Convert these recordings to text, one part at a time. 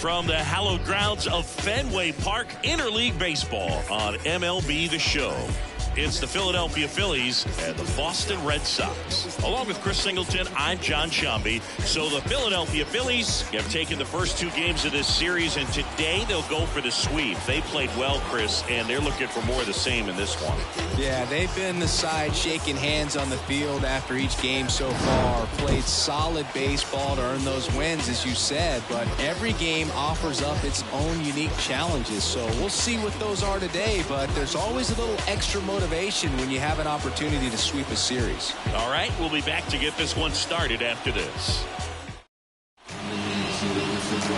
from the hallowed grounds of Fenway Park, Interleague Baseball on MLB The Show. It's the Philadelphia Phillies and the Boston Red Sox. Along with Chris Singleton, I'm John Shambi. So the Philadelphia Phillies have taken the first two games of this series, and today they'll go for the sweep. They played well, Chris, and they're looking for more of the same in this one. Yeah, they've been the side shaking hands on the field after each game so far. Played solid baseball to earn those wins, as you said, but every game offers up its own unique challenges. So we'll see what those are today, but there's always a little extra motivation when you have an opportunity to sweep a series. All right, we'll be back to get this one started after this.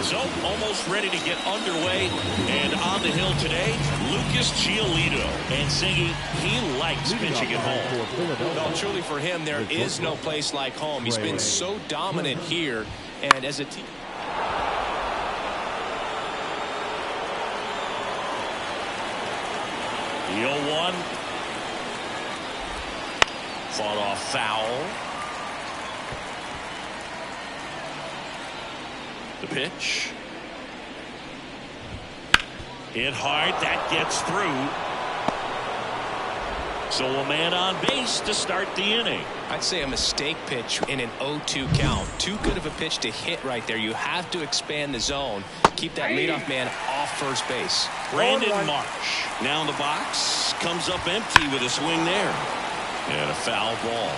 So, almost ready to get underway, and on the hill today, Lucas Giolito. And Singy, he likes pitching at home. Well, truly for him, there is no place like home. He's been so dominant here, and as a team. The 0-1. Fought off foul. The pitch. Hit hard. That gets through. So a man on base to start the inning. I'd say a mistake pitch in an 0-2 count. Too good of a pitch to hit right there. You have to expand the zone. Keep that leadoff man off first base. Brandon Marsh now in the box. Comes up empty with a swing there. And a foul ball.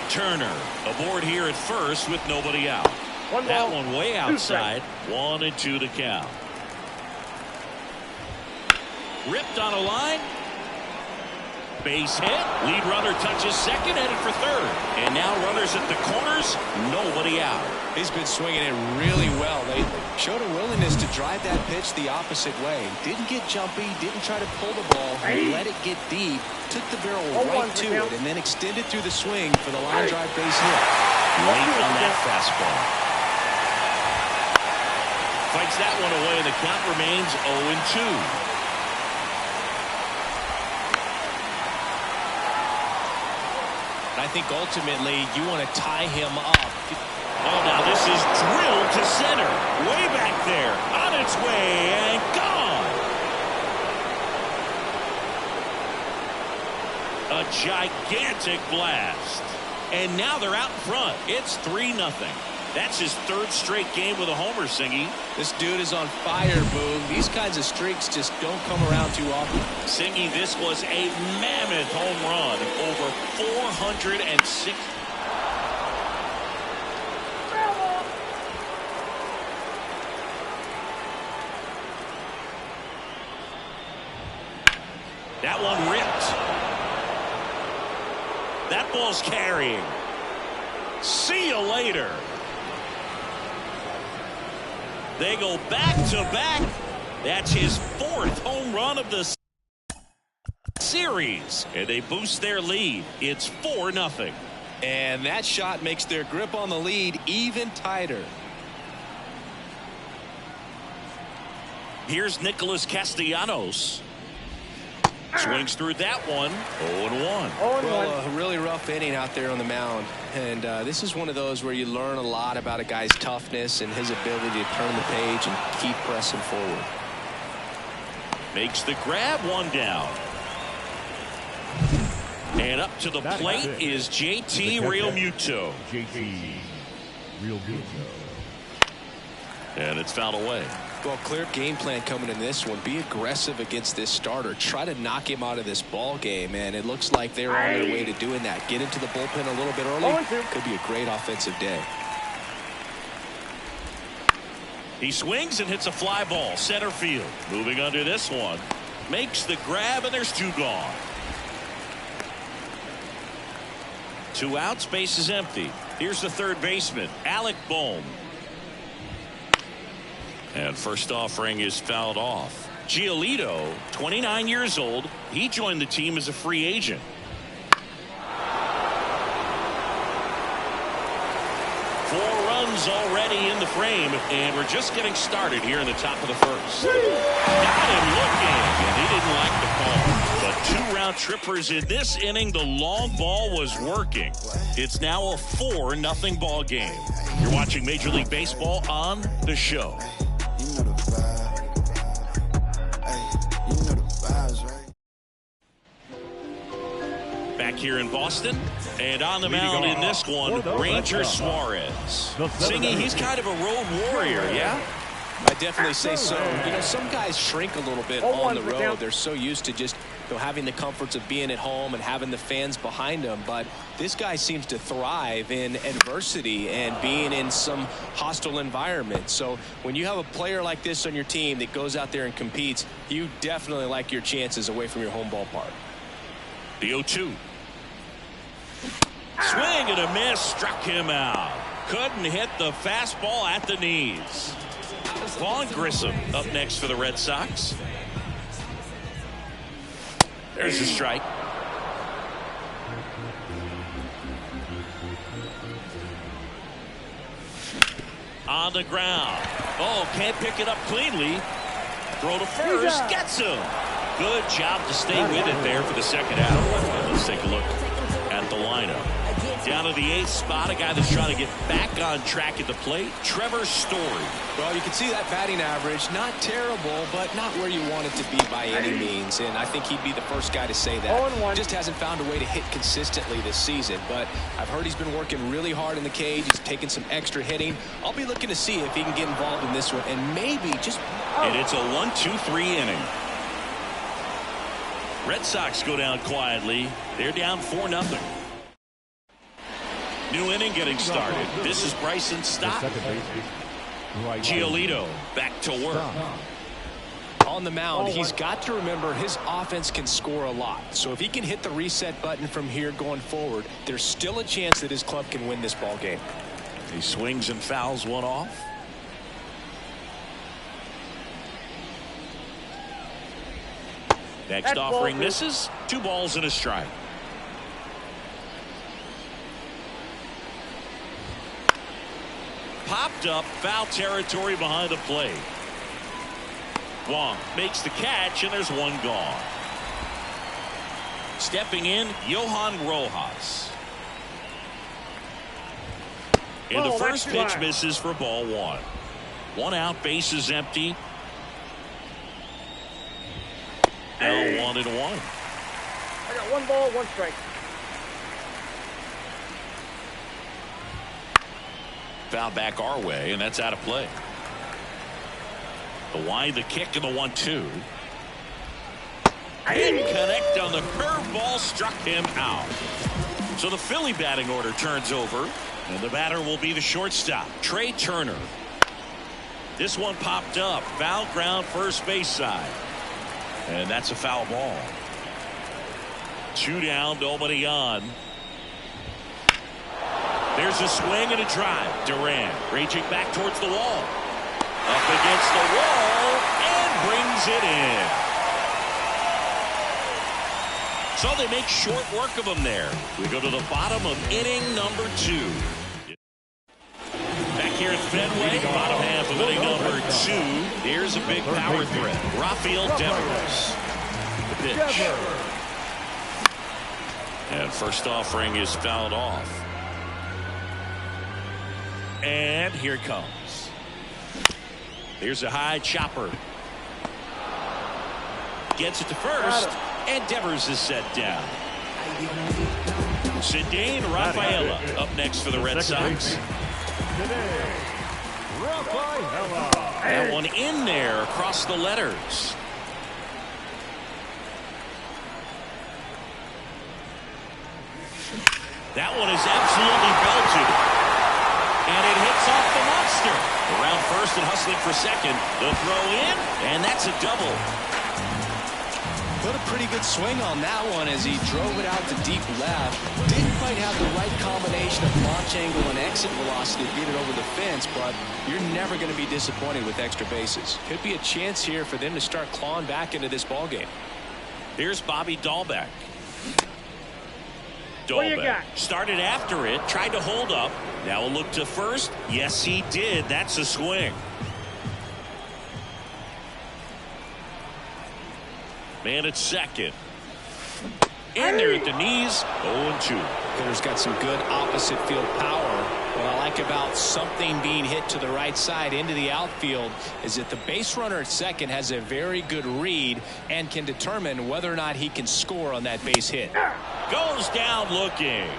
Turner aboard here at first with nobody out. That one way outside. 1-2 to count. Ripped on a line. Base hit. Lead runner touches second, headed for third. And now runners at the corners. Nobody out. He's been swinging it really well lately. Showed a willingness to drive that pitch the opposite way. Didn't get jumpy. Didn't try to pull the ball. Let it get deep. Took the barrel right to it and then extended through the swing for the line drive base hit. Late on that fastball. Fights that one away, and the count remains 0-2. I think ultimately you want to tie him up. Oh, now this is drilled to center. Way back there. On its way and gone. A gigantic blast. And now they're out in front. It's 3-0. That's his third straight game with a homer, Singy. This dude is on fire, Boog. These kinds of streaks just don't come around too often. Singy, this was a mammoth home run. Over 406. That one ripped. That ball's carrying. See you later. They go back to back. That's his fourth home run of the series. And they boost their lead. It's 4-0. And that shot makes their grip on the lead even tighter. Here's Nicholas Castellanos. Swings through that one. 0-1. Well, a really rough inning out there on the mound. And this is one of those where you learn a lot about a guy's toughness and his ability to turn the page and keep pressing forward. Makes the grab, one down. And up to the plate is JT Realmuto. JT Realmuto. And it's fouled away. Well, clear game plan coming in this one. Be aggressive against this starter. Try to knock him out of this ball game, and it looks like they're on their way to doing that. Get into the bullpen a little bit early. Could be a great offensive day. He swings and hits a fly ball. Center field. Moving under this one. Makes the grab, and there's two gone. 2 outs. Base is empty. Here's the third baseman, Alec Bohm. And first offering is fouled off. Giolito, 29 years old. He joined the team as a free agent. Already in the frame, and we're just getting started here in the top of the first. Got him looking, and he didn't like the call. But 2 round trippers in this inning. The long ball was working. It's now a 4-0 ball game. You're watching Major League Baseball on The Show. back here in Boston. And on the mound in this one, Ranger Suarez. Singy, he's kind of a road warrior, yeah? I definitely say so. You know, some guys shrink a little bit on the road. They're so used to just having the comforts of being at home and having the fans behind them. But this guy seems to thrive in adversity and being in some hostile environment. So when you have a player like this on your team that goes out there and competes, you definitely like your chances away from your home ballpark. The 0-2. Swing and a miss, struck him out. Couldn't hit the fastball at the knees. Vaughn Grissom up next for the Red Sox. There's a strike. On the ground. Oh, can't pick it up cleanly. Throw to first. Gets him. Good job to stay with it there for the second out. Let's take a look at the lineup. Down to the 8th spot, a guy that's trying to get back on track at the plate, Trevor Story. Well, you can see that batting average, not terrible, but not where you want it to be by any means. And I think he'd be the first guy to say that. Just hasn't found a way to hit consistently this season. But I've heard he's been working really hard in the cage. He's taking some extra hitting. I'll be looking to see if he can get involved in this one and maybe just... And it's a 1-2-3 inning. Red Sox go down quietly. They're down 4-0. New inning getting started. This is Bryson Stott. Giolito back to work. On the mound, he's got to remember his offense can score a lot. So if he can hit the reset button from here going forward, there's still a chance that his club can win this ball game. He swings and fouls one off. Next offering misses. 2 balls and a strike. Popped up, foul territory behind the plate. Wong makes the catch, and there's one gone. Stepping in, Johan Rojas. And the first pitch misses for ball 1. 1 out, base is empty. Now 1-1. I got 1 ball, 1 strike. Foul back our way, and that's out of play. The wide, the kick, and the 1-2. Didn't connect on the curveball, struck him out. So the Philly batting order turns over, and the batter will be the shortstop, Trey Turner. This one popped up, foul ground, first base side. And that's a foul ball. 2 down, nobody on. There's a swing and a drive. Duran reaching back towards the wall. Up against the wall and brings it in. So they make short work of him there. We go to the bottom of inning number 2. Back here at Fenway, bottom half of inning number 2. Here's a big power threat. Rafael Devers. The pitch. And first offering is fouled off. And here it comes. Here's a high chopper. Gets it to first, and Devers is set down. Ceddanne Rafaela up next for the Red Sox. That one in there across the letters. That one is absolutely belted. And it hits off the monster. Around first and hustling for second. The throw in, and that's a double. Put a pretty good swing on that one as he drove it out to deep left. Didn't quite have the right combination of launch angle and exit velocity to get it over the fence, but you're never going to be disappointed with extra bases. Could be a chance here for them to start clawing back into this ballgame. Here's Bobby Dahlbeck. Dahlbeck started after it, tried to hold up. Now a look to first. Yes, he did. That's a swing. Man at second. In there at the knees. 0-2. Hitter's got some good opposite field power, What I like about something being hit to the right side into the outfield is that the base runner at second has a very good read and can determine whether or not he can score on that base hit. Goes down looking.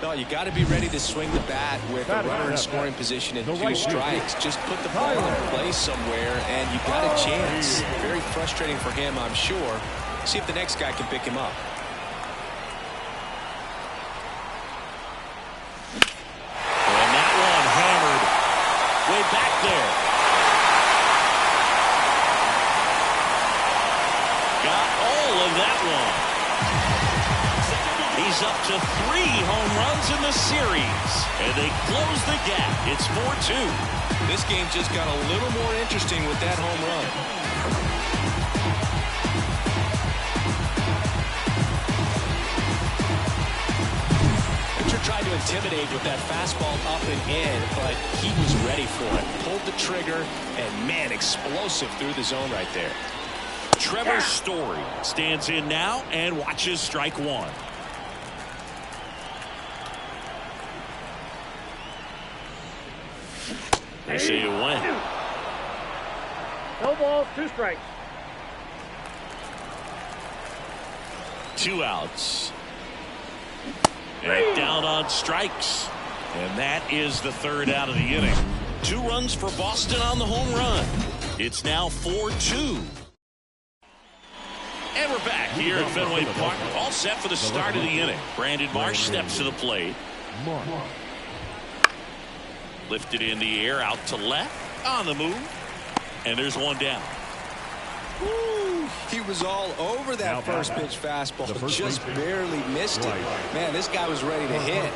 No, you got to be ready to swing the bat with a runner in scoring position and 2 strikes. Just put the ball in place somewhere and you got a chance. Very frustrating for him, I'm sure. See if the next guy can pick him up. And that one hammered way back there. Got all of that one. He's up to 3 home runs in the series, and they close the gap. It's 4-2. This game just got a little more interesting with that home run. Pitcher tried to intimidate with that fastball up and in, but he was ready for it. Pulled the trigger, and man, explosive through the zone right there. Trevor Story stands in now and watches strike 1. They say you win. No balls, 2 strikes. 2 outs. And down on strikes. And that is the 3rd out of the inning. 2 runs for Boston on the home run. It's now 4-2. And we're back here at Fenway Park. All set for the start of the inning. Brandon Marsh steps to the plate. Lifted in the air, out to left, on the move, and there's 1 down. Ooh, he was all over that first pitch fastball, just barely missed it. Man, this guy was ready to hit.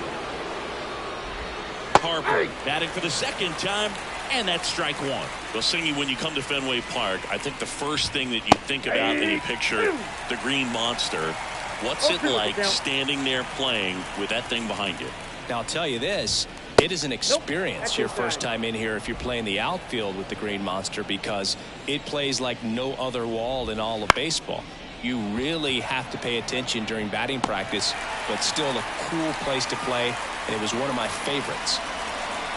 Harper batting for the 2nd time, and that's strike 1. Well, Singy, when you come to Fenway Park, I think the first thing that you think about when you picture the Green Monster, what's it like standing there playing with that thing behind you? Now, I'll tell you this. It is an experience your first time in here if you're playing the outfield with the Green Monster, because it plays like no other wall in all of baseball. You really have to pay attention during batting practice, but still a cool place to play, and it was one of my favorites.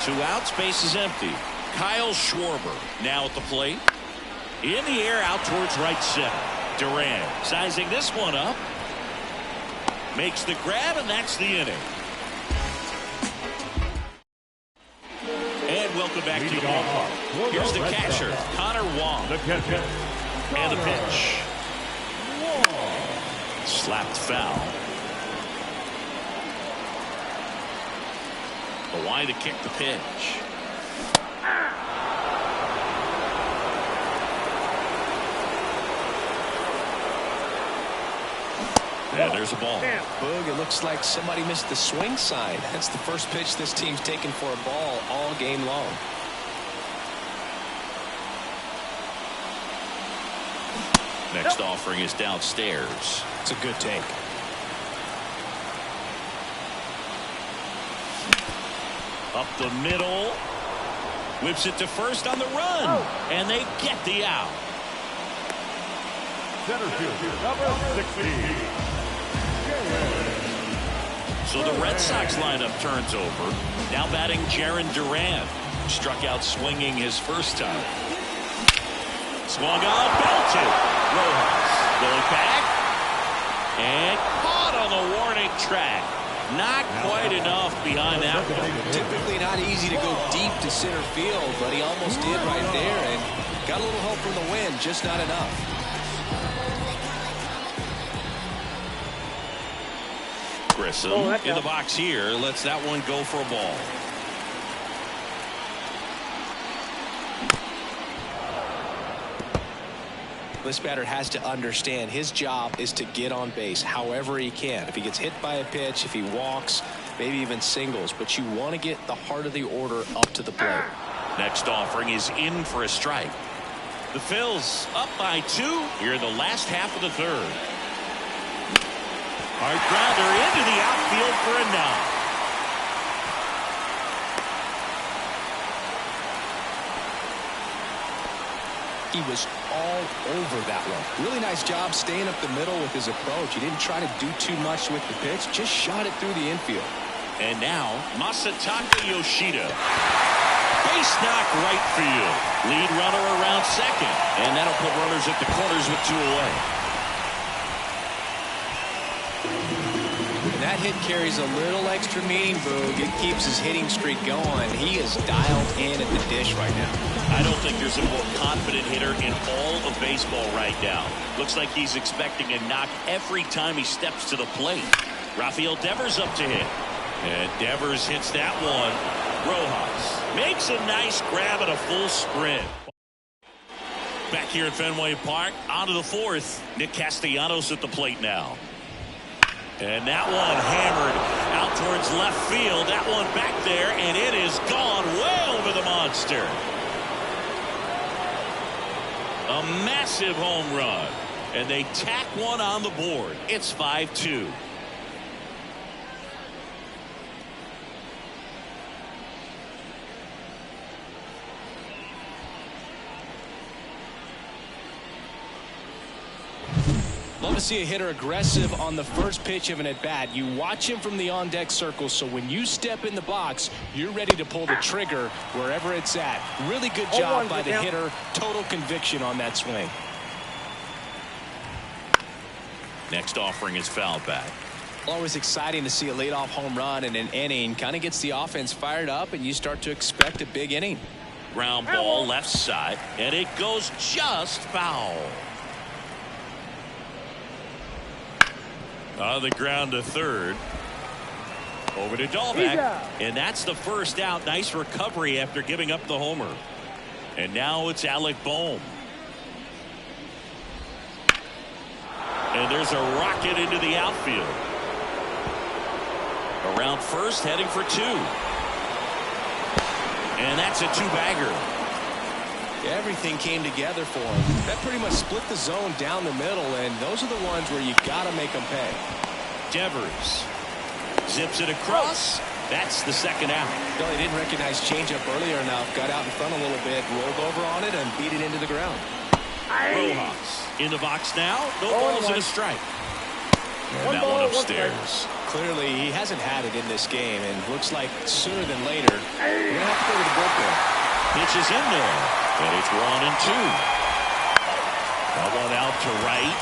2 outs, base is empty. Kyle Schwarber now at the plate. In the air, out towards right center. Duran sizing this one up. Makes the grab, and that's the inning. And welcome back to the ballpark. Here's the catcher, Connor Wong. And the pitch. Slapped foul. Hawaii to kick the pitch. And there's a ball. Boog, it looks like somebody missed the swing sign. That's the first pitch this team's taken for a ball all game long. Next offering is downstairs. It's a good take. Up the middle. Whips it to first on the run. And they get the out. Center field, number 16. So the Red Sox lineup turns over. Now batting Jarren Duran. Struck out swinging his first time. Swung on, belted. Rojas going back. And caught on the warning track. Not quite enough behind that one. Typically not easy to go deep to center field, but he almost did right there and got a little help from the wind, just not enough. Grissom in the box here, lets that one go for a ball. This batter has to understand his job is to get on base however he can. If he gets hit by a pitch, if he walks, maybe even singles, but you want to get the heart of the order up to the plate. Next offering is in for a strike. The Phils up by 2 here in the last half of the 3rd. Hard grounder into the outfield for a knock. He was all over that one. Really nice job staying up the middle with his approach. He didn't try to do too much with the pitch, just shot it through the infield. And now, Masataka Yoshida. Base knock right field. Lead runner around second. And that'll put runners at the corners with 2 away. And that hit carries a little extra meaning, Boog. It keeps his hitting streak going. He is dialed in at the dish right now. I don't think there's a more confident hitter in all of baseball right now. Looks like he's expecting a knock every time he steps to the plate. Rafael Devers up to hit. And Devers hits that one. Rojas makes a nice grab at a full sprint. Back here at Fenway Park, on to the 4th. Nick Castellanos at the plate now. And that one hammered out towards left field. That one back there, and it is gone way over the monster. A massive home run. And they tack one on the board. It's 5-2. Love to see a hitter aggressive on the first pitch of an at-bat. You watch him from the on-deck circle, so when you step in the box, you're ready to pull the trigger wherever it's at. Really good job by the hitter. Total conviction on that swing. Next offering is fouled back. Always exciting to see a leadoff home run in an inning. Kind of gets the offense fired up, and you start to expect a big inning. Ground ball left side, and it goes just foul. On the ground to third. Over to Dalbec. And that's the first out. Nice recovery after giving up the homer. And now it's Alec Bohm. And there's a rocket into the outfield. Around first, heading for 2. And that's a 2-bagger. Everything came together for him. That pretty much split the zone down the middle, and those are the ones where you got to make them pay. Devers zips it across. That's the second out. No, he didn't recognize changeup earlier enough. Got out in front a little bit, rolled over on it, and beat it into the ground. Rojas in the box now. No balls and a strike. And that one upstairs. Clearly, he hasn't had it in this game, and looks like sooner than later, we're going to have to go to the bullpen. Pitch is in there, and it's 1-2. That one out to right.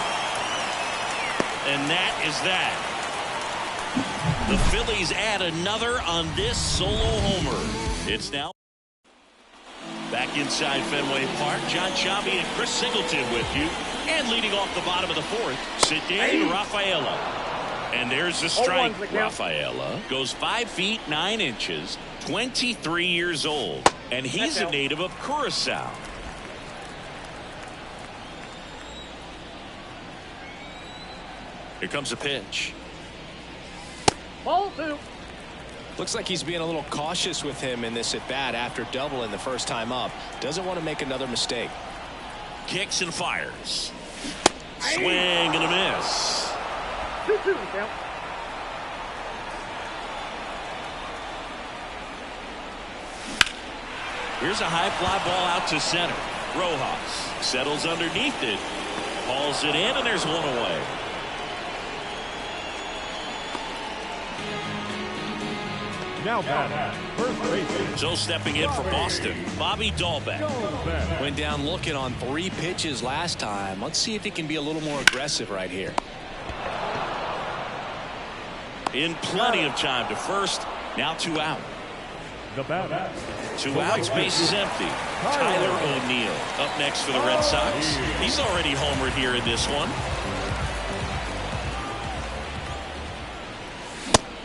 And that is that. The Phillies add another on this solo homer. It's now back inside Fenway Park. John Sciambi and Chris Singleton with you. And leading off the bottom of the 4th, Ceddanne Rafaela. And there's the strike. Rafaela goes 5 feet 9 inches, 23 years old. And he's a native of Curacao. Here comes a pitch. Ball 2. Looks like he's being a little cautious with him in this at-bat after doubling the first time up. Doesn't want to make another mistake. Kicks and fires. Swing and a miss. 2-2 count. Here's a high fly ball out to center. Rojas settles underneath it. Hauls it in, and there's one away. Now back, first baseman. So stepping in for Boston, Bobby Dalbec. Went down looking on 3 pitches last time. Let's see if he can be a little more aggressive right here. In plenty of time to first. Now 2 out. The batter. 2 outs, base is empty. Tyler O'Neill up next for the Red Sox. He's already homered here in this one.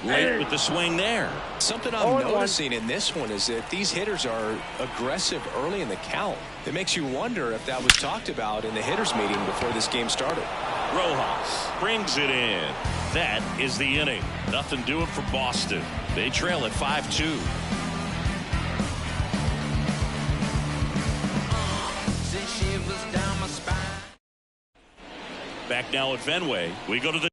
Late with the swing there. Something I'm noticing in this one is that these hitters are aggressive early in the count. It makes you wonder if that was talked about in the hitters meeting before this game started. Rojas brings it in. That is the inning. Nothing doing for Boston. They trail at 5-2. Back now at Fenway. We go to the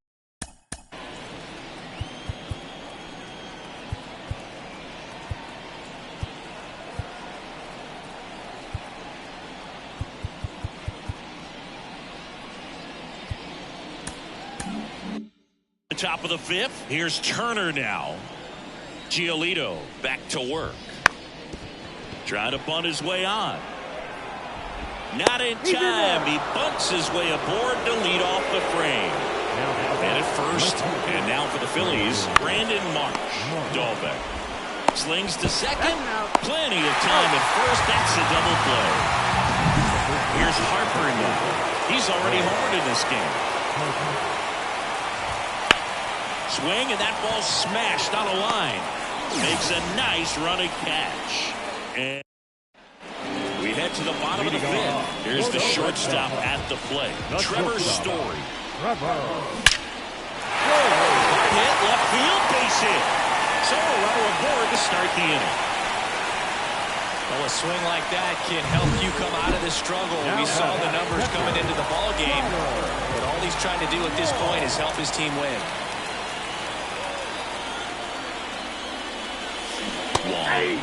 top of the 5th. Here's Turner now. Giolito back to work. Trying to bunt his way on. Not in time. He bunts his way aboard to lead off the frame. And at first, and now for the Phillies, Brandon Marsh. Dahlbeck slings to second. Plenty of time at first. That's a double play. Here's Harper now. He's already homered in this game. Swing, and that ball smashed on a line. Makes a nice running catch. And we head to the bottom of the fifth. Here's the shortstop at the plate, Trevor Story. Hard hit, left field, base hit. So a runner aboard to start the inning. Well, a swing like that can help you come out of this struggle. We saw the numbers coming into the ball game, but all he's trying to do at this point is help his team win.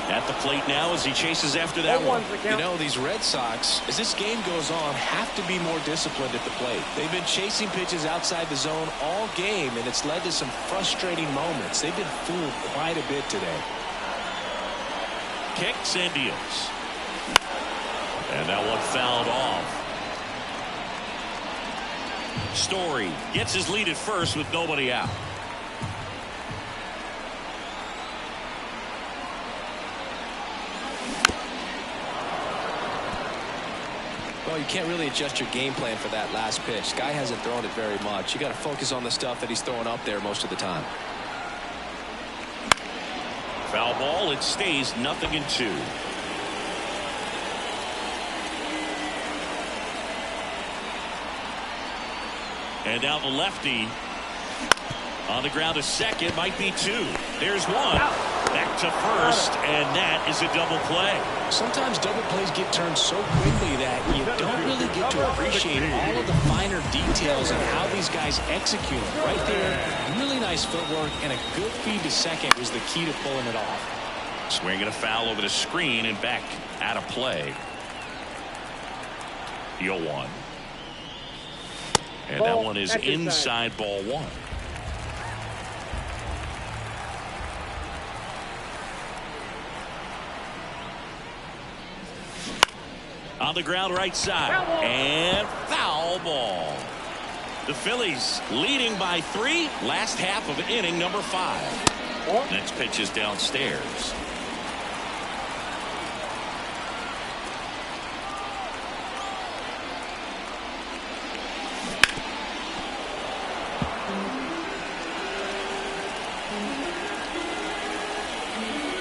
At the plate now as he chases after that one. You know, these Red Sox, as this game goes on, have to be more disciplined at the plate. They've been chasing pitches outside the zone all game, and it's led to some frustrating moments. They've been fooled quite a bit today. Kicks and deals. And that one fouled off. Story gets his lead at first with nobody out. Well, you can't really adjust your game plan for that last pitch. Guy hasn't thrown it very much. You got to focus on the stuff that he's throwing up there most of the time. Foul ball. It stays 0-2. And now the lefty on the ground to second. Might be two. There's one. Back to first, and that is a double play. Sometimes double plays get turned so quickly that you don't really get to appreciate all of the finer details and how these guys execute them. Right there, really nice footwork, and a good feed to second was the key to pulling it off. Swinging a foul over the screen and back out of play. 0-1. And that one is inside ball one. On the ground right side. And foul ball. The Phillies leading by 3. Last half of inning number 5. Next pitch is downstairs.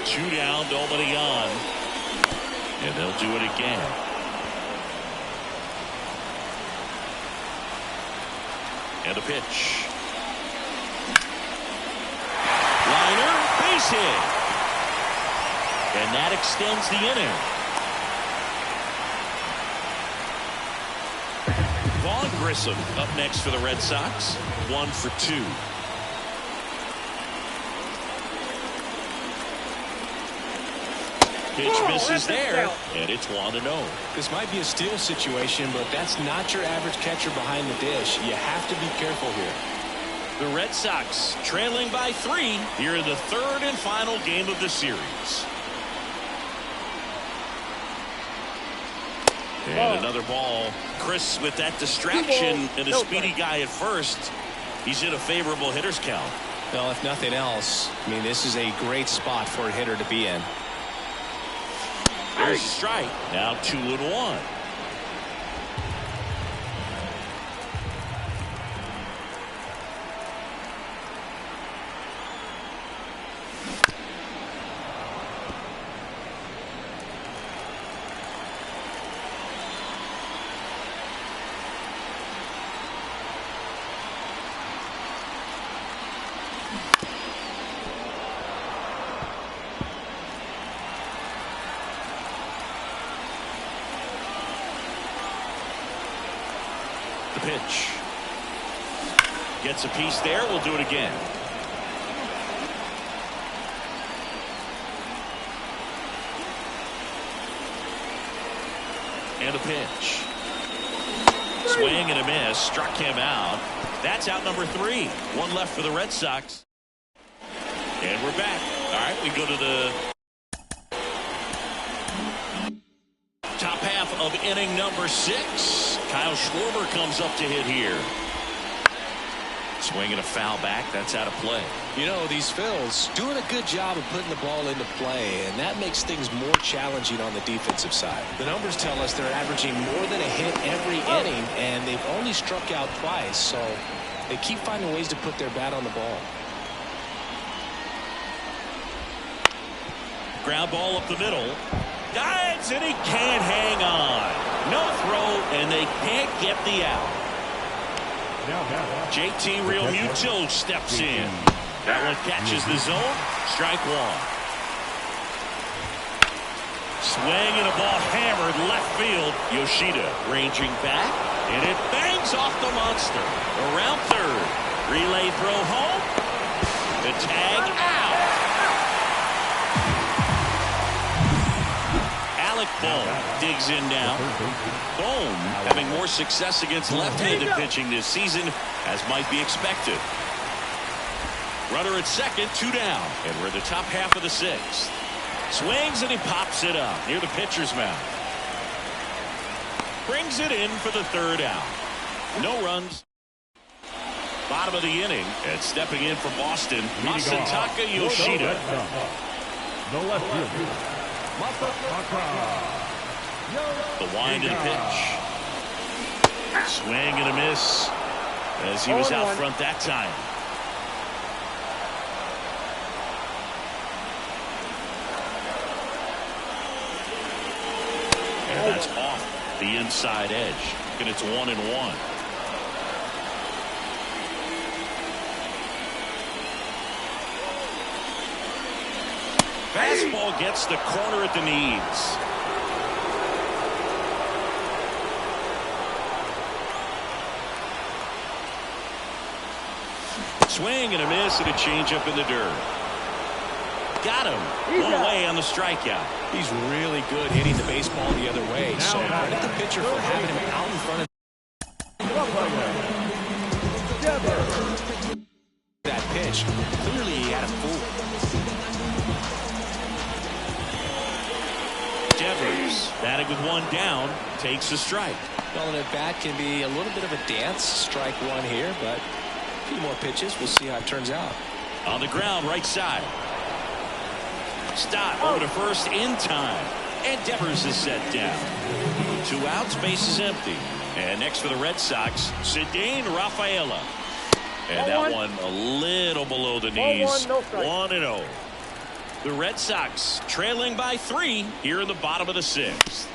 Two down, nobody on. And they'll do it again. And a pitch. Liner, base hit. And that extends the inning. Vaughn Grissom up next for the Red Sox. 1 for 2. Pitch misses there, and it's 1-0. This might be a steal situation, but that's not your average catcher behind the dish. You have to be careful here. The Red Sox trailing by 3 here in the third and final game of the series. And another ball. Chris with that distraction and a speedy guy at first. He's in a favorable hitter's count. Well, if nothing else, I mean, this is a great spot for a hitter to be in. There's a strike. Now 2-1. Pitch. Gets a piece there. We'll do it again. And a pitch. Swing and a miss. Struck him out. That's out number 3. 1 left for the Red Sox. And we're back. All right, we go to the top half of inning number 6. Kyle Schwarber comes up to hit here. Swinging a foul back. That's out of play. You know, these Phils doing a good job of putting the ball into play, and that makes things more challenging on the defensive side. The numbers tell us they're averaging more than a hit every inning, and they've only struck out twice, so they keep finding ways to put their bat on the ball. Ground ball up the middle. Dives, and he can't hang on. No throw, and they can't get the out. JT Realmuto steps in. That one catches the zone. Strike one. Swing and a ball hammered left field. Yoshida ranging back, and it bangs off the monster. Around third. Relay throw home. The tag out. Alec Bohm digs in now. Bohm having more success against left-handed pitching this season, as might be expected. Runner at second, 2 down, and we're at the top half of the 6th. Swings and he pops it up near the pitcher's mouth. Brings it in for the 3rd out. No runs. Bottom of the inning, and stepping in for Boston, Masataka Yoshida. The left fielder, The wind and pitch. Swing and a miss as he was out front that time. And that's off the inside edge. And it's 1-1. Fastball gets the corner at the knees. Swing and a miss and a changeup in the dirt. Got him. One away on the strikeout. He's really good hitting the baseball the other way. So credit the pitcher for having him out in front of that pitch. Clearly he had him fooled. Devers batting with 1 down, takes a strike. Well, an at-bat can be a little bit of a dance. Strike 1 here, but a few more pitches. We'll see how it turns out. On the ground, right side. Stott over to first in time. And Devers is set down. 2 outs, base is empty. And next for the Red Sox, Ceddanne Rafaela. And that one a little below the knees. 1-0. The Red Sox trailing by 3 here in the bottom of the 6th.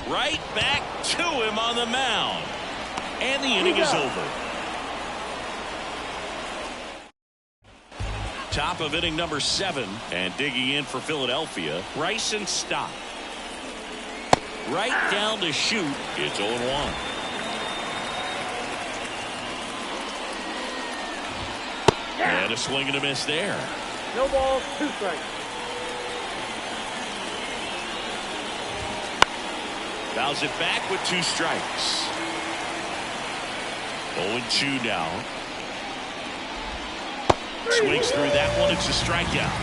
Right back to him on the mound. And the inning is over. Top of inning number 7, and digging in for Philadelphia, Bryson Stott. Right down to shoot. It's 0-1. And a swing and a miss there. No balls, 2 strikes. Fouls it back with 2 strikes. 0-2 now. Swings through that one. It's a strikeout.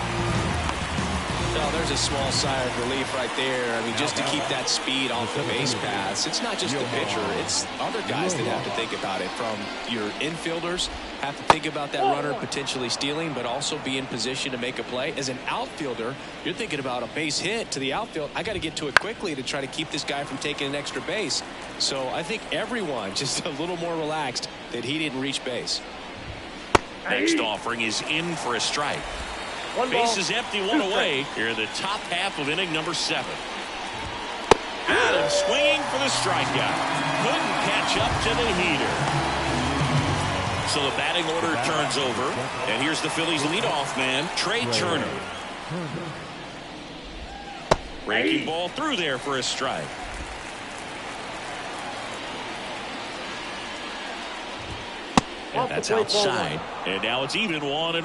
Well, there's a small sigh of relief right there. I mean, just to keep that speed off the base paths. It's not just the pitcher. It's other guys that have to think about it. From your infielders have to think about that runner potentially stealing, but also be in position to make a play. As an outfielder, you're thinking about a base hit to the outfield. I got to get to it quickly to try to keep this guy from taking an extra base. So I think everyone just a little more relaxed that he didn't reach base. Next offering is in for a strike. Base is empty, 1 away. Here in the top half of inning number 7. Adams swinging for the strikeout. Couldn't catch up to the heater. So the batting order turns over. And here's the Phillies leadoff man, Trey Turner. Breaking ball through there for a strike. And that's outside. And now it's even 1-1.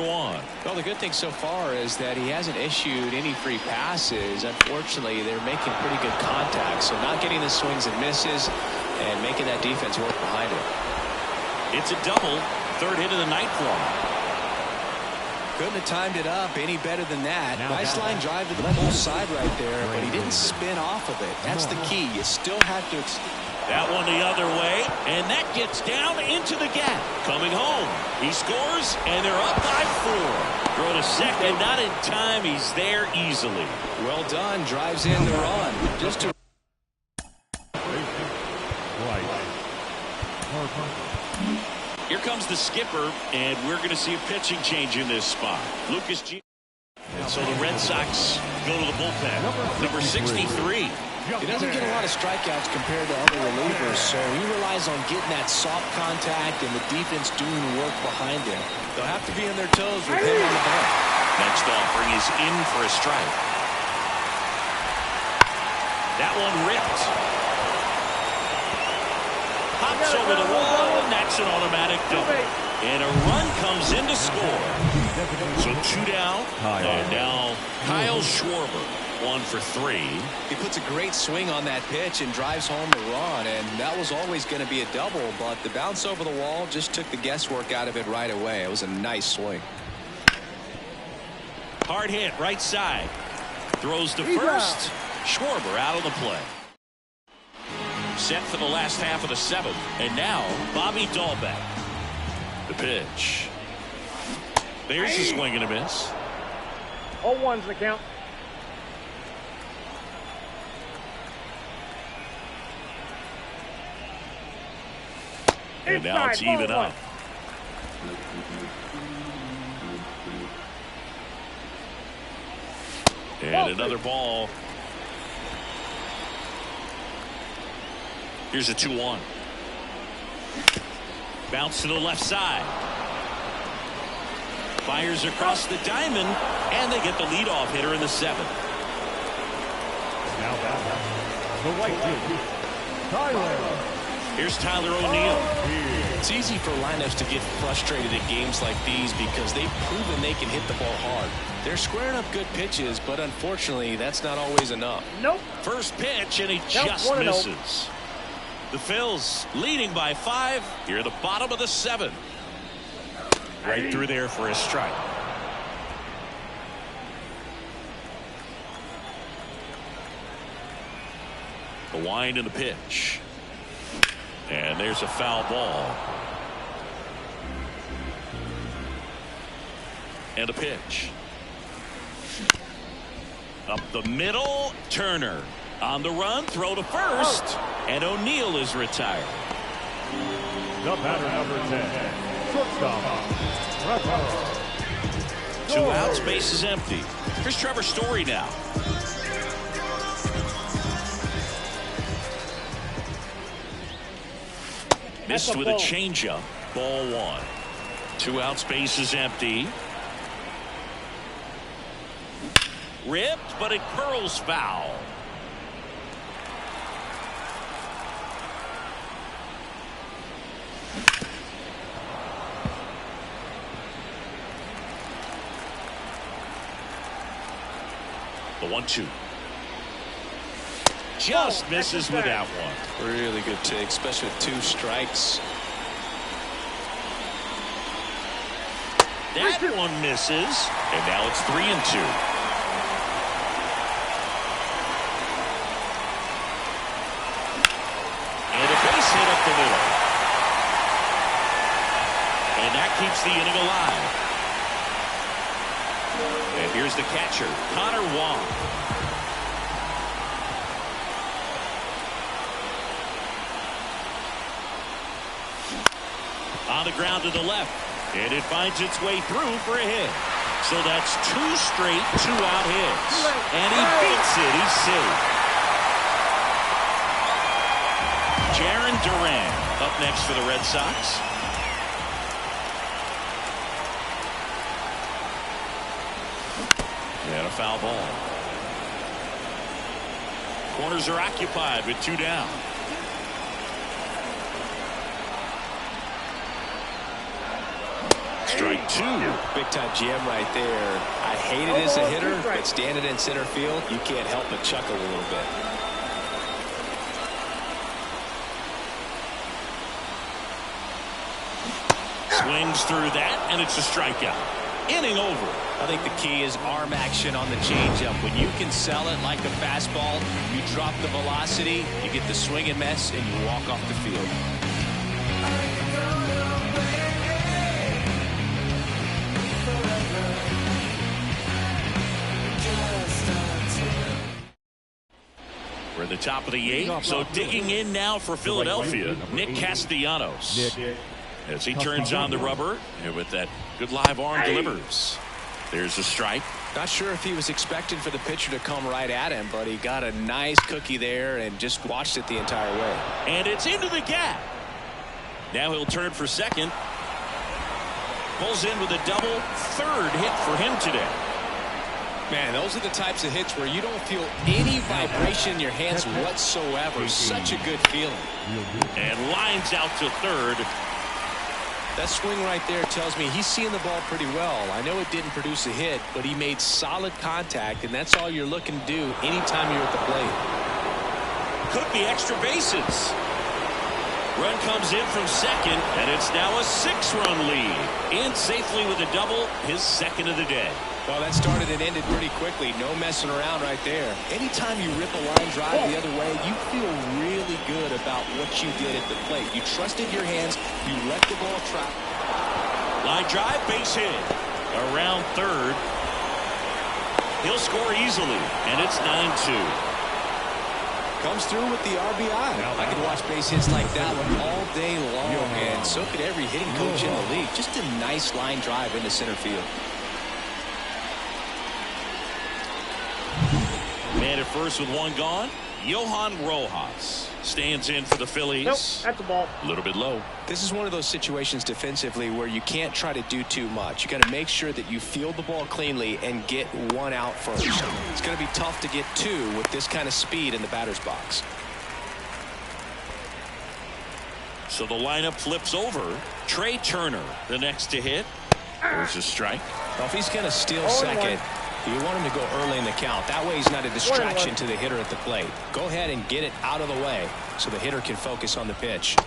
Well, the good thing so far is that he hasn't issued any free passes. Unfortunately, they're making pretty good contact. So not getting the swings and misses and making that defense work behind it. It's a double. 3rd hit of the night for him. Couldn't have timed it up any better than that. Nice line drive to the pull side right there, but he didn't spin off of it. That's the key. You still have to... That one the other way, and that gets down into the gap. Coming home, he scores, and they're up by 4. Throw to second, not in time. He's there easily. Well done. Drives in the run. Just to... Here comes the skipper, and we're going to see a pitching change in this spot. Lucas G. And so the Red Sox go to the bullpen. Number 63. He doesn't get a lot of strikeouts compared to other relievers, so he relies on getting that soft contact and the defense doing the work behind him. They'll have to be on their toes with him on the bump. Next offering is in for a strike. That one ripped. Pops over the wall, and that's an automatic double. And a run comes in to score. So 2 down, and now Kyle Schwarber. 1 for 3. He puts a great swing on that pitch and drives home the run, and that was always going to be a double, but the bounce over the wall just took the guesswork out of it right away. It was a nice swing. Hard hit, right side. Throws to first. Schwarber out of the play. Set for the last half of the 7th, and now Bobby Dahlbeck. The pitch. There's a swing and a miss. 0-1's the count. And now it's even up. And another ball. Here's a 2-1. Bounce to the left side. Fires across the diamond, and they get the leadoff hitter in the 7th. Now back. The right field. Tyler. Here's Tyler O'Neill. It's easy for lineups to get frustrated at games like these because they've proven they can hit the ball hard. They're squaring up good pitches, but unfortunately, that's not always enough. Nope. First pitch, and he just misses. The Phils leading by 5 here at the bottom of the 7th. Right through there for a strike. The wind and the pitch. And there's a foul ball. And a pitch. Up the middle, Turner. On the run, throw to first. And O'Neill is retired. The batter, number 10. Shortstop. Trevor. 2 outs, base is empty. Here's Trevor Story now. Missed with a changeup. Ball 1. 2 outs, base is empty. Ripped, but it curls foul. The 1-2. Just misses with that one. Really good take, especially with 2 strikes. That one misses, and now it's 3-2. And a base hit up the middle. And that keeps the inning alive. And here's the catcher, Connor Wong. On the ground to the left, and it finds its way through for a hit. So that's 2 straight 2-out hits. And he beats it. He's safe. Jarren Duran up next for the Red Sox. And a foul ball. Corners are occupied with 2 down. Strike 2. Big time jam right there. I hate it as a hitter, but standing in center field, you can't help but chuckle a little bit. Swings through that, and it's a strikeout. inning over. I think the key is arm action on the changeup. When you can sell it like a fastball, you drop the velocity, you get the swing and miss, and you walk off the field. We're at the top of the 8th, so digging in now for Philadelphia, Nick Castellanos. As he turns on the rubber, and with that good live arm delivers. There's a strike. Not sure if he was expecting for the pitcher to come right at him, but he got a nice cookie there and just watched it the entire way. And it's into the gap. Now he'll turn for second. Pulls in with a double. Third hit for him today. Man, those are the types of hits where you don't feel any vibration in your hands whatsoever. Such a good feeling. And lines out to third. That swing right there tells me he's seeing the ball pretty well. I know it didn't produce a hit, but he made solid contact, and that's all you're looking to do anytime you're at the plate. Could be extra bases. Run comes in from second, and it's now a 6-run lead. In safely with a double, his second of the day. Well, that started and ended pretty quickly. No messing around right there. Anytime you rip a line drive the other way, you feel really good about what you did at the plate. You trusted your hands. You let the ball travel. Line drive, base hit. Around third. He'll score easily, and it's 9-2. Comes through with the RBI. I could watch base hits like that one all day long, and so could every hitting coach in the league. Just a nice line drive into center field. Man at first with one gone. Johan Rojas stands in for the Phillies. Nope, that's a ball. A little bit low. This is one of those situations defensively where you can't try to do too much. You got to make sure that you field the ball cleanly and get one out first. It's going to be tough to get two with this kind of speed in the batter's box. So the lineup flips over. Trey Turner, the next to hit. There's a strike. Well, if he's going to steal second, you want him to go early in the count. That way he's not a distraction to the hitter at the plate. Go ahead and get it out of the way so the hitter can focus on the pitch.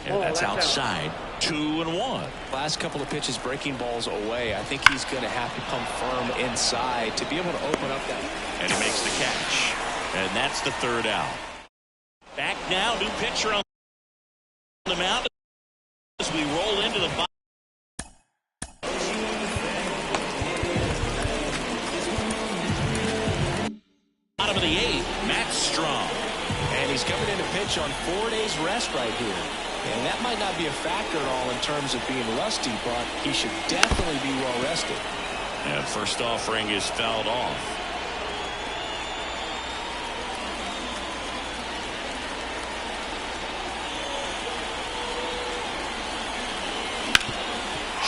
And that's outside. 2-1. Last couple of pitches breaking balls away. I think he's going to have to come firm inside to be able to open up that. And he makes the catch. And that's the third out. Back now, new pitcher on the mound as we roll into the bottom of the 8th. Matt Strong. And he's coming in to pitch on 4 days rest right here. And that might not be a factor at all in terms of being rusty, but he should definitely be well rested. And first offering is fouled off.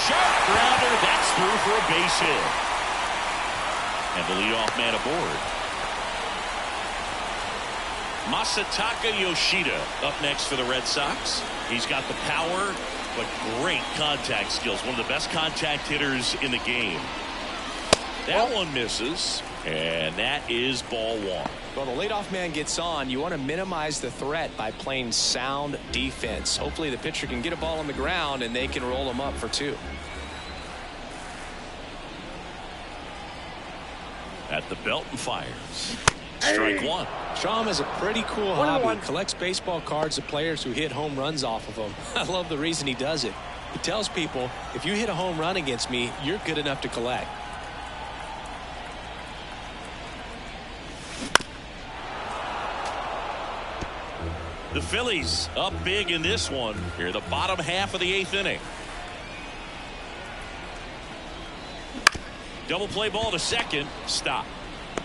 Sharp grounder. That's through for a base hit. And the leadoff man aboard. Masataka Yoshida up next for the Red Sox. He's got the power, but great contact skills. One of the best contact hitters in the game. That one misses, and that is ball one. Well, the leadoff man gets on. You want to minimize the threat by playing sound defense. Hopefully the pitcher can get a ball on the ground, and they can roll him up for 2. At the belt and fires. Strike one. Strom has a pretty cool hobby. Collects baseball cards of players who hit home runs off of them. I love the reason he does it. He tells people, if you hit a home run against me, you're good enough to collect. The Phillies up big in this one. Here, the bottom half of the 8th inning. Double play ball to second. Stop.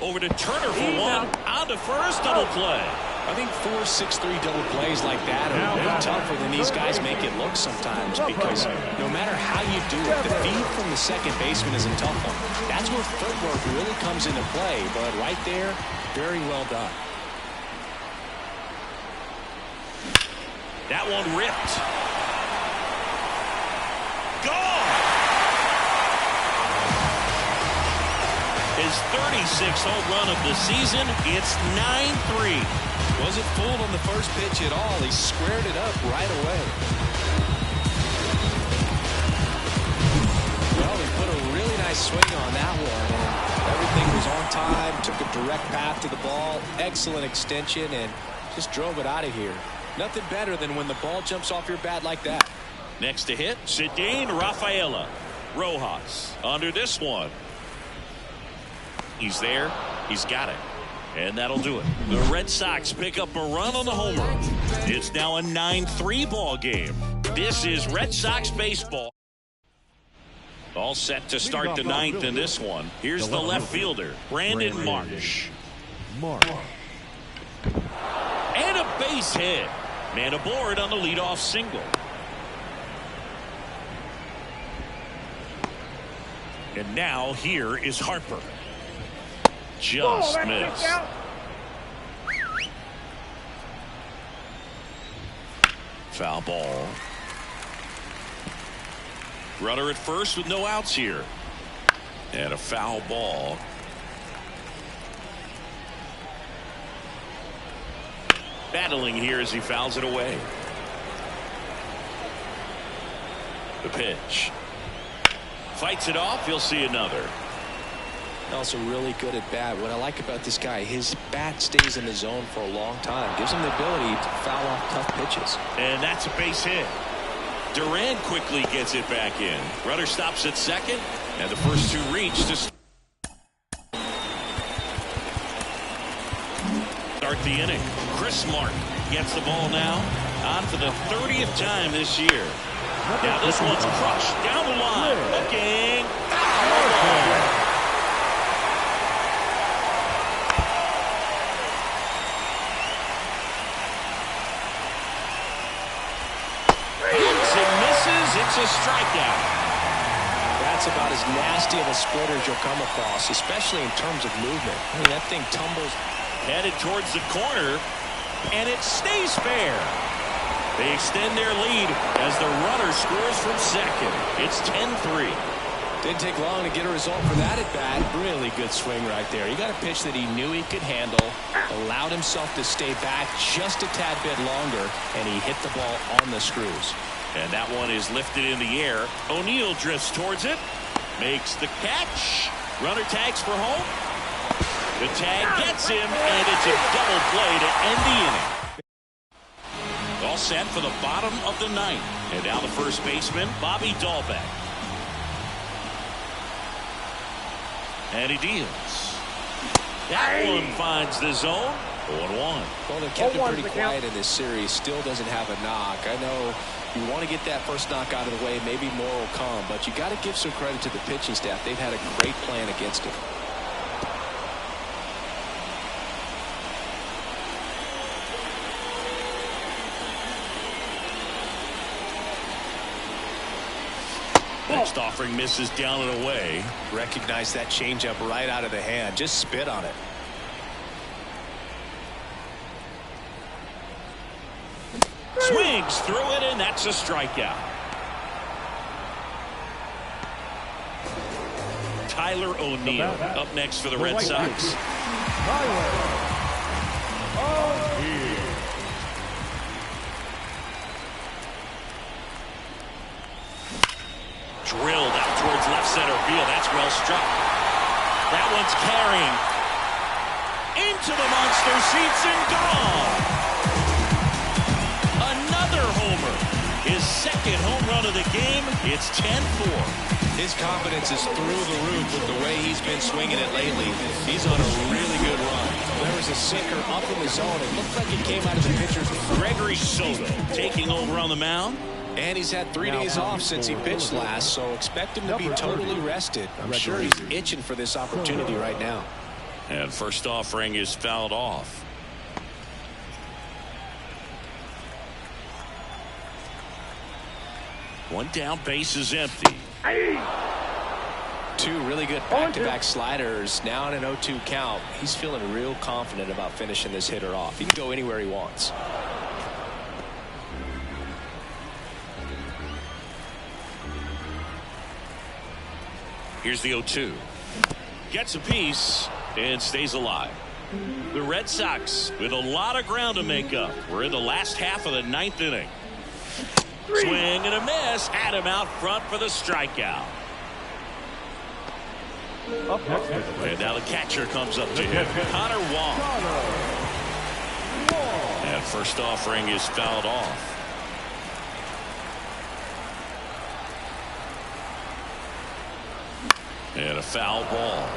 Over to Turner for one. On to first. Double play. I think 4-6-3 double plays like that are way tougher than these guys make it look sometimes, because no matter how you do it, the feed from the second baseman is a tough one. That's where footwork really comes into play, but right there, very well done. That one ripped. Gone. His 36th home run of the season. It's 9-3. Wasn't fooled on the first pitch at all. He squared it up right away. Well, he put a really nice nice swing on that one. And everything was on time. Took a direct path to the ball. Excellent extension and just drove it out of here. Nothing better than when the ball jumps off your bat like that. Next to hit, Ceddanne Rafaela. Rojas under this one. He's there. He's got it. And that'll do it. The Red Sox pick up a run on the homer. It's now a 9-3 ball game. This is Red Sox baseball. All set to start the ninth in this one. Here's the left fielder, Brandon Marsh. And a base hit. Man aboard on the leadoff single. And now here is Harper. Just missed. Foul ball. Runner at first with no outs here. And a foul ball. Battling here as he fouls it away. The pitch. Fights it off. You'll see another. Also really good at bat. What I like about this guy, his bat stays in the zone for a long time. Gives him the ability to foul off tough pitches. And that's a base hit. Duran quickly gets it back in. Runner stops at second. And the first two reach to start the inning. Chris Martin gets the ball now. On for the 30th time this year. Now this one's crushed down the line. Looking. It's a strikeout. That's about as nasty of a splitter as you'll come across, especially in terms of movement. I mean, that thing tumbles. Headed towards the corner, and it stays fair. They extend their lead as the runner scores from second. It's 10-3. Didn't take long to get a result for that at bat. Really good swing right there. He got a pitch that he knew he could handle, allowed himself to stay back just a tad bit longer, and he hit the ball on the screws. And that one is lifted in the air. O'Neill drifts towards it. Makes the catch. Runner tags for home. The tag gets him, and it's a double play to end the inning. All set for the bottom of the ninth. And now the first baseman, Bobby Dalbec. And he deals. That one finds the zone. 0-1. Well, they've kept it pretty quiet in this series. Still doesn't have a knock. I know you want to get that first knock out of the way. Maybe more will come, but you got to give some credit to the pitching staff. They've had a great plan against it. Next offering misses down and away. Recognize that changeup right out of the hand. Just spit on it. Swings through it, and that's a strikeout. Tyler O'Neill up next for the Red Sox. Drilled out towards left center field. That's well struck. That one's carrying into the monster seats and gone. Another homer. His second home run of the game. It's 10-4. His confidence is through the roof with the way he's been swinging it lately. He's on a really good run. There was a sinker up in the zone. It looked like it came out of the pitcher's. Gregory Soto taking over on the mound. And he's had 3 days off since he pitched last, so expect him to be totally rested. I'm sure he's itching for this opportunity right now. And first offering is fouled off. One down, base is empty. 2 really good back-to-back sliders. Now in an 0-2 count. He's feeling real confident about finishing this hitter off. He can go anywhere he wants. Here's the 0-2. Gets a piece and stays alive. The Red Sox with a lot of ground to make up. We're in the last half of the ninth inning. Swing and a miss. Had him out front for the strikeout. Up next. And now the catcher comes up to him. Connor Wong. And first offering is fouled off. And a foul ball.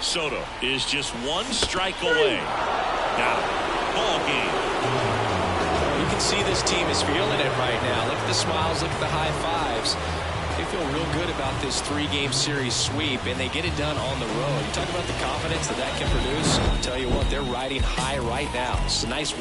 Soto is just one strike away. Got it. Ball game. You can see this team is feeling it right now. Look at the smiles, look at the high fives. They feel real good about this 3-game series sweep, and they get it done on the road. You talk about the confidence that can produce. I'll tell you what, they're riding high right now. It's a nice win.